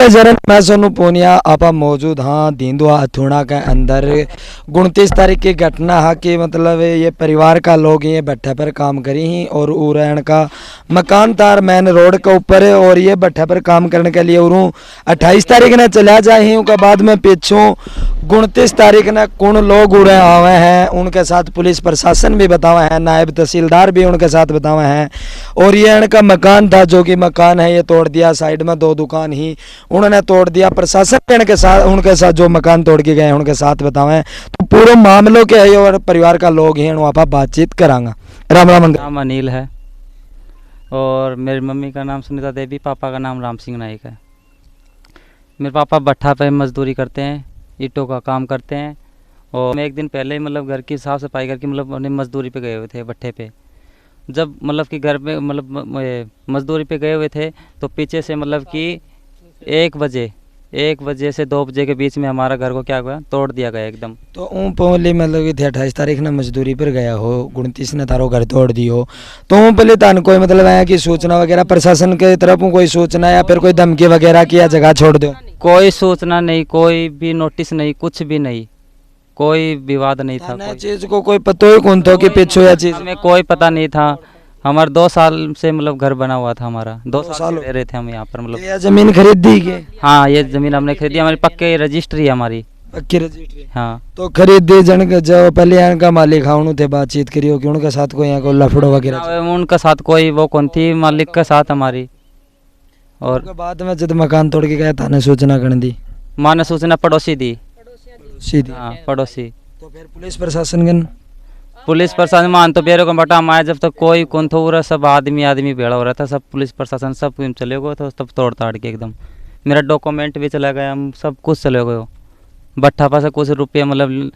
जरन मैं सोनू पूनिया आप मौजूद हाँ दींदुआ अथुणा के अंदर 29 तारीख की घटना है कि मतलब ये परिवार का लोग ये भट्टे पर काम करी ही और उरण का मकान तार मेन रोड के ऊपर है और ये भट्टे पर काम करने के लिए उरू 28 तारीख ने चला जाए ही उसके बाद में पीछू 29 तारीख ने कौन लोग उड़े आवे हैं उनके साथ पुलिस प्रशासन भी बतावे हैं, नायब तहसीलदार भी उनके साथ बतावे हैं और ये इनका मकान था जो कि मकान है ये तोड़ दिया। साइड में 2 दुकान ही उन्होंने तोड़ दिया। प्रशासन उनके साथ जो मकान तोड़ के गए उनके साथ बतावे तो पूरे मामलों के है और परिवार का लोग हैं वहाँ पर बातचीत करांगा। राम राम। नाम अनिल है और मेरी मम्मी का नाम सुनीता देवी, पापा का नाम राम सिंह नाइक है। मेरे पापा भट्ठा पे मजदूरी करते हैं, ईंटों का काम करते हैं और मैं एक दिन पहले ही मतलब घर की साफ सफाई करके मतलब अपनी मजदूरी पे गए हुए थे भट्ठे पे। जब मतलब कि घर पे मतलब मजदूरी पे गए हुए थे तो पीछे से मतलब कि 1 बजे से 2 बजे के बीच में हमारा घर को क्या हुआ, तोड़ दिया गया एकदम। तो पहले मतलब कि 28 तारीख ने मजदूरी पर गया हो, 29 ने तारो घर तोड़ दी हो तो पहले तान कोई मतलब है कि सूचना वगैरह प्रशासन के तरफ कोई सूचना या फिर कोई धमकी वगैरह की या जगह छोड़ दो? कोई सूचना नहीं, कोई भी नोटिस नहीं, कुछ भी नहीं, कोई विवाद नहीं था। चीज को कोई पता ही कौन था कि पीछे या चीज हमें कोई पता नहीं था। हमारा 2 साल से मतलब घर बना हुआ था, हमारा 2 साल रह रहे थे हम यहाँ पर। मतलब ये जमीन खरीद दी के? हाँ, ये जमीन हमने खरीदी, हमारी पक्के रजिस्ट्री है हमारी। पक्की रजिस्ट्री? हाँ। तो खरीद दी जन जो पहले यहाँ का मालिक हाँ उन्होंने बातचीत करी हो कि उनके साथ कोई यहाँ को लफड़ो वगैरह? उनके साथ कोई वो कौन थी, मालिक के साथ हमारी। और बाद में जब मकान तोड़ के गया था सूचना कर दी? माँ ने सूचना पड़ोसी दी। हाँ, पड़ोसी। तो फिर पुलिस प्रशासन पुलिस प्रशासन मान तो बेरों का बटा हमारे जब तक कोई कौन था पूरा सब आदमी भेड़ा हो रहा था, सब पुलिस प्रशासन सब चले गए तो तब तोड़ ताड़ के एकदम मेरा डॉक्यूमेंट भी चला गया, हम सब कुछ चले गए। भट्ठा पास कुछ रुपये मतलब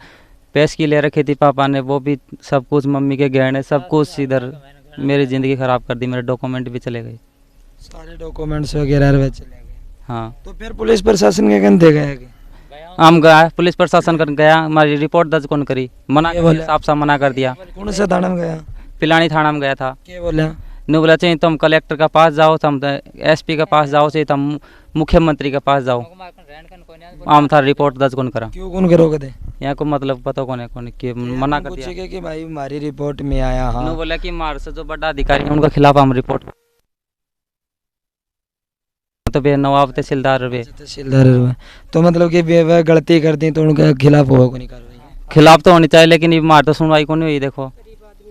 पैस की ले रखी थी पापा ने, वो भी सब कुछ, मम्मी के गहने सब कुछ इधर मेरी ज़िंदगी ख़राब कर दी। मेरे डॉक्यूमेंट भी चले गए, सारे डॉक्यूमेंट्स वगैरह चले गए। हाँ। तो फिर पुलिस प्रशासन के कहते गए? हम गया, पुलिस प्रशासन कर गया, हमारी रिपोर्ट दर्ज कौन करी, मना साफ साफ मना कर दिया। कौन सा थाना में गया? पिलानी थाना में गया था। क्या बोला? नहीं बोला चाहिए तुम कलेक्टर के पास जाओ, तुम SP के पास जाओ, चाहिए तुम मुख्यमंत्री के पास जाओ। हम था रिपोर्ट दर्ज कौन करा। क्यों कौन करोगे थे? यहाँ को मतलब पता कौन है कौन कि मना कर दिया कि भाई हमारी रिपोर्ट में आया। हाँ, बोला कि मार से जो बड़ा अधिकारी है उनके खिलाफ हम रिपोर्ट तो बे नवाब तहसीलदार तो मतलब कि वे गलती कर दी तो उनके खिलाफ होगा कोई कार्रवाई? खिलाफ तो होनी चाहिए, लेकिन मार तो सुनवाई को नहीं हुई। देखो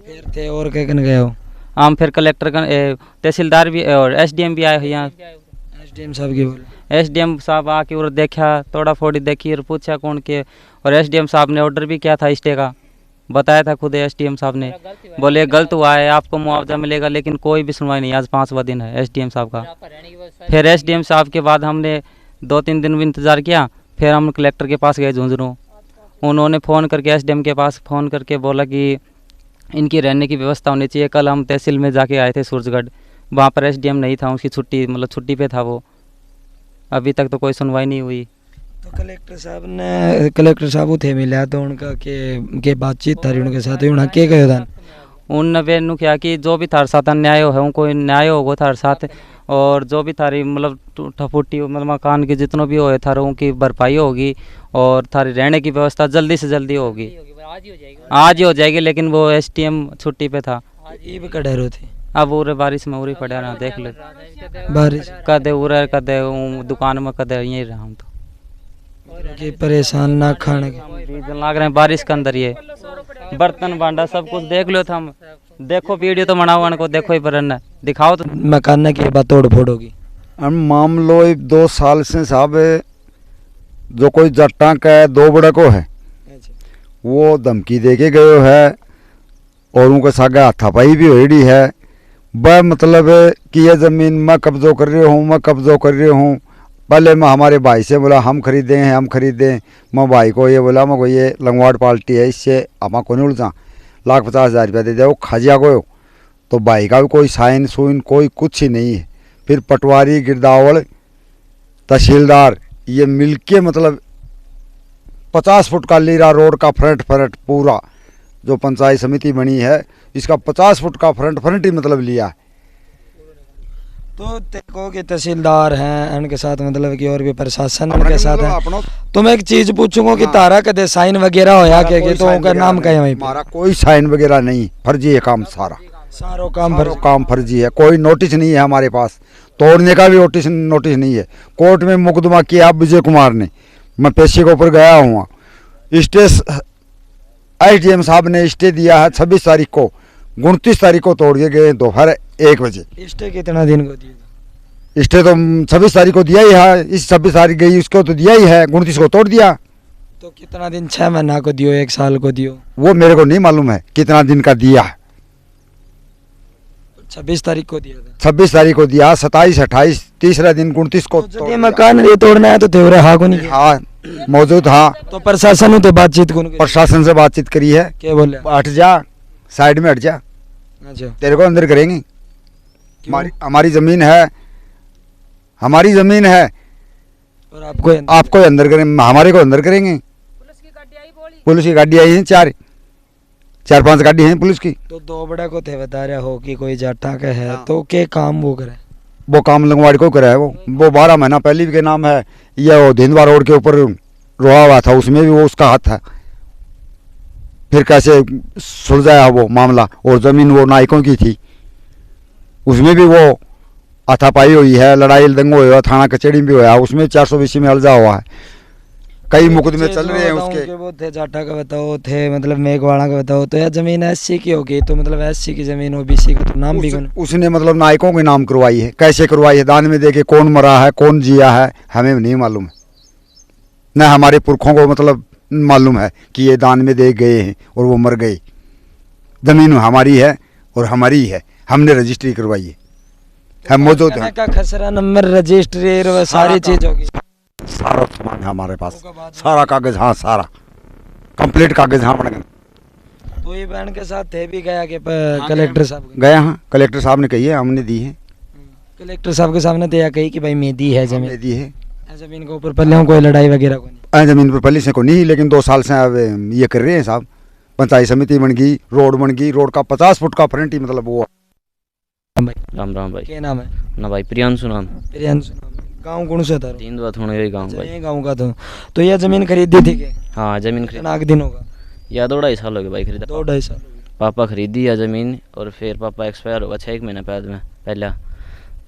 फिर थे और क्या करने गए हो? हम फिर कलेक्टर तहसीलदार भी और SDM भी आए हैं यहाँ। SDM साहब की बोले? SDM साहब आके और देखा, तोड़ा फोड़ी देखी और पूछा कौन के, और SDM साहब ने ऑर्डर भी किया था स्टे का, बताया था खुद SDM साहब ने, बोले गलत हुआ है आपको मुआवजा मिलेगा, लेकिन कोई भी सुनवाई नहीं। आज 5वां दिन है SDM साहब का। फिर SDM साहब के बाद हमने 2-3 दिन भी इंतज़ार किया, फिर हम कलेक्टर के पास गए झुंझुनू। उन्होंने फ़ोन करके SDM के पास फ़ोन करके बोला कि इनकी रहने की व्यवस्था होनी चाहिए। कल हम तहसील में जाके आए थे सूरजगढ़, वहाँ पर SDM नहीं था, उसकी छुट्टी मतलब छुट्टी पे था वो। अभी तक तो कोई सुनवाई नहीं हुई। तो कलेक्टर साहब थे मिला तो उनका के बातचीत थारी उनके साथ उन्हें क्या कहो था? उन वेनु क्या कि जो भी थारे साथ अन्याय हो कोई न्याय होगा थारे साथ, और जो भी थारी मतलब टूटी मतलब मकान की जितनों भी हो थारों की भरपाई होगी और थारी रहने की व्यवस्था जल्दी से जल्दी होगी। आज ही हो जाएगी, लेकिन वो SDM छुट्टी पे था। ये कड़े रो थे अब उरे बारिश में उरी पड़ा ना, देख ले बारिश कदे उरे कदे दुकान में कदे यहीं रहा हम तो कि परेशान ना खाने लाग रहे हैं बारिश के अंदर। ये बर्तन भांडा सब कुछ देख लो था हम, देखो वीडियो तो बनाओ को देखो ही पर दिखाओ तो मकान की बात तोड़ फोड़ होगी। हम मामलो 2 साल से साहब जो कोई जट्टा का 2 बड़ा को है वो धमकी दे के गयो है और उनके सागे हाथापाई भी होड़ी है। वह मतलब कि ये ज़मीन मैं कब्जो कर रही हूँ। पहले मैं हमारे भाई से बोला हम खरीदें। मैं भाई को ये बोला मैं को ये लंगवाड़ पार्टी है, इससे हम को नहीं उलझा, 1,50,000 रुपया दे दिया। वो खजिया गयो तो भाई का भी कोई साइन सूइन कोई कुछ ही नहीं है। फिर पटवारी, गिरदावड़, तहसीलदार ये मिलके मतलब 50 फुट का लीरा रोड का फ्रंट पूरा जो पंचायत समिति बनी है इसका 50 फुट का फ्रंट ही मतलब लिया है। तो देखो कि तहसीलदार हैं उनके साथ मतलब कि और भी प्रशासन अपना उनके के साथ मतलब है। अपनो तो मैं एक चीज पूछूंगा कि हाँ। तारा कदे साइन वगैरह होया हमारा के कोई तो साइन उनका वगैरह नाम क्या है नहीं, वहीं पे? हमारा कोई साइन वगैरह नहीं, फर्जी है काम सारा, सारो काम सारा पर काम फर्जी है, कोई नोटिस नहीं है हमारे पास, तोड़ने का भी नोटिस नोटिस नहीं है। कोर्ट में मुकदमा किया विजय कुमार ने, मैं पेशी के ऊपर गया हुआ, स्टे SDM साहब ने स्टे दिया है 26 तारीख को, 29 तारीख को तोड़ के गए दोपहर 1 बजे। स्टे कितना दिन को दिया? स्टे तो 26 तारीख को दिया ही है, इस 26 तारीख गई उसको तो दिया ही है, 29 को तोड़ दिया। तो कितना दिन, 6 महीना को दियो, 1 साल को दियो? वो मेरे को नहीं मालूम है कितना दिन का दिया है। 26 तारीख को दिया था। 26 तारीख को दिया, 27, 28, तीसरा दिन 29 को तो तोड़ जब दिया। मकान ये तोड़ना है तो तेरे हाँ को नहीं? हाँ मौजूद, हाँ तो प्रशासन तो बातचीत कौन करी? प्रशासन से बातचीत करी है, क्या बोले? हट जा, साइड में हट जा, अच्छा, तेरे को अंदर करेंगे, हमारी हमारी जमीन है, हमारी जमीन है, और आपको आपको अंदर करेंगे, हमारे को अंदर करेंगे। पुलिस की गाड़ी आई है, 4-5 गाड़ी हैं पुलिस की। तो दो बड़ा को थे बता रहे हो कि कोई जाटा का है, हाँ। तो के काम वो करे? वो काम लंगवाड़ी को करा है, वो 12 महीना पहले भी के नाम है, ये वो धिंदवा रोड के ऊपर रोआ हुआ था, उसमें भी वो उसका हाथ था। फिर कैसे सुलझाया वो मामला, और ज़मीन वो नायकों की थी, उसमें भी वो हाथापाई हुई है, लड़ाई दंगो हुआ, थाना कचहरी भी हुआ, उसमें 420 में अलझा हुआ है, कई मुकदमे चल रहे हैं उसके। वो थे जाटा का बताओ, थे मतलब मेघवाड़ा का बताओ, तो यह जमीन SC की होगी, तो मतलब SC की जमीन OBC का तो नाम भी कौन? उसने मतलब नायकों के नाम करवाई है, कैसे करवाई है, दान में दे के, कौन मरा है कौन जिया है हमें नहीं मालूम है, न हमारे पुरखों को मतलब मालूम है कि ये दान में दे गए हैं और वो मर गए। जमीन हमारी है और हमारी ही है, हमने रजिस्ट्री करवाई है, हम मौजूद हैं, का खसरा नंबर, रजिस्ट्री और सारी चीज होगी, सारा सामान है हमारे पास, सारा कागज, हाँ सारा कंप्लीट कागज, हाँ बन गए। तो ये बहन के साथ थे भी गया कि कलेक्टर साहब गए, हाँ कलेक्टर साहब ने कही है, हमने दी है, कलेक्टर साहब के सामने तो यह कही कि भाई मैं दी है हमने जमीन, दी है। जमीन के ऊपर पहले कोई लड़ाई वगैरह को नहीं? जमीन पर पहले से को नहीं, लेकिन 2 साल से अब ये कर रहे हैं साहब, पंचायत समिति बन गई, रोड बन गई, रोड का 50 फुट का फ्रंट ही मतलब वो। राम राम भाई। क्या नाम है? ना भाई प्रियांशु नाम। प्रियांशु। गाँव कौन सा था? तीन बात होने गई गाँव भाई। यही गाँव का तो यह जमीन खरीदी थी के? हाँ जमीन खरीद, कितना दिन होगा? या 2-2.5 साल हो गए भाई खरीदा। 2-2.5 साल। पापा खरीदी है ज़मीन, और फिर पापा एक्सपायर होगा 6 महीने बाद में पहला,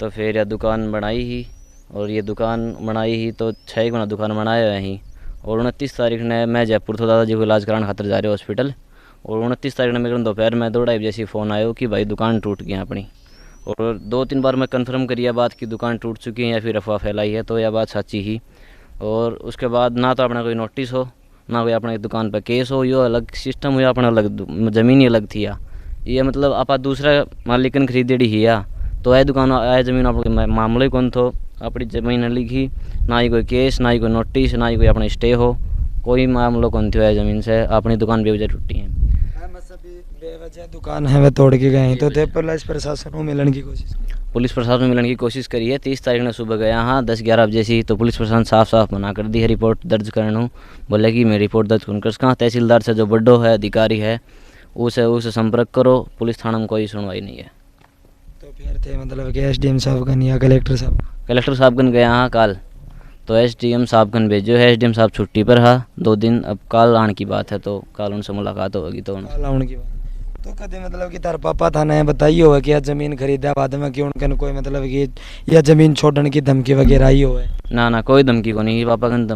तो फिर यह दुकान बनाई ही, और ये दुकान बनाई ही तो 6 महीना दुकान बनाया है ही, और 29 तारीख ने मैं जयपुर था दादाजी को इलाज कराने खातर जा रहे हॉस्पिटल, और 29 तारीख ने मेरे को दोपहर में 2-2:30 बजे से फ़ोन आया कि भाई दुकान टूट गई अपनी, और 2-3 बार मैं कंफर्म करी बात की दुकान टूट चुकी है या फिर अफवाह फैलाई है, तो यह बात सच्ची ही। और उसके बाद ना तो अपना कोई नोटिस हो, ना कोई अपने दुकान पर केस हो, यो अलग सिस्टम हो, अपना अलग ज़मीन ही अलग थी या ये मतलब आप दूसरा मालिकन खरीदेड़ी ही या, तो यह दुकान आए ज़मीन आप मामलो ही कौन थो, अपनी ज़मीन लिखी, ना ही कोई केस, ना ही कोई नोटिस, ना ही कोई अपना स्टे हो, कोई मामलो कौन थो है ज़मीन से, अपनी दुकान बेवजह टूटी है। बेवजह दुकान है वह तोड़ के गए हैं, तो थे पुलिस प्रशासन को मिलने की कोशिश? पुलिस प्रशासन में मिलने की कोशिश करी है, 30 तारीख ने सुबह गया हाँ 10-11 बजे से, तो पुलिस प्रशासन साफ साफ मना कर दी है रिपोर्ट दर्ज करने, बोले कि मैं रिपोर्ट दर्ज कर कहाँ, तहसीलदार से जो बड़ो है अधिकारी है उसे संपर्क करो, पुलिस थाना में कोई सुनवाई नहीं है। तो फिर थे मतलब कि SDM साहब का या कलेक्टर साहब? कलेक्टर साहब कन गया हाँ काल, तो SDM साहब कन भेजो है, SDM साहब छुट्टी पर है 2 दिन, अब काल आने की बात है, तो काल उनसे मुलाकात होगी। तो लाउन की बात तो कदे मतलब कि तार पापा था ने बताइए होगा कि यह जमीन खरीदा बाद में कि उनकन कोई मतलब कि यह जमीन छोड़ने की धमकी वगैरह आई हो है? ना कोई धमकी को नहीं, पापा कन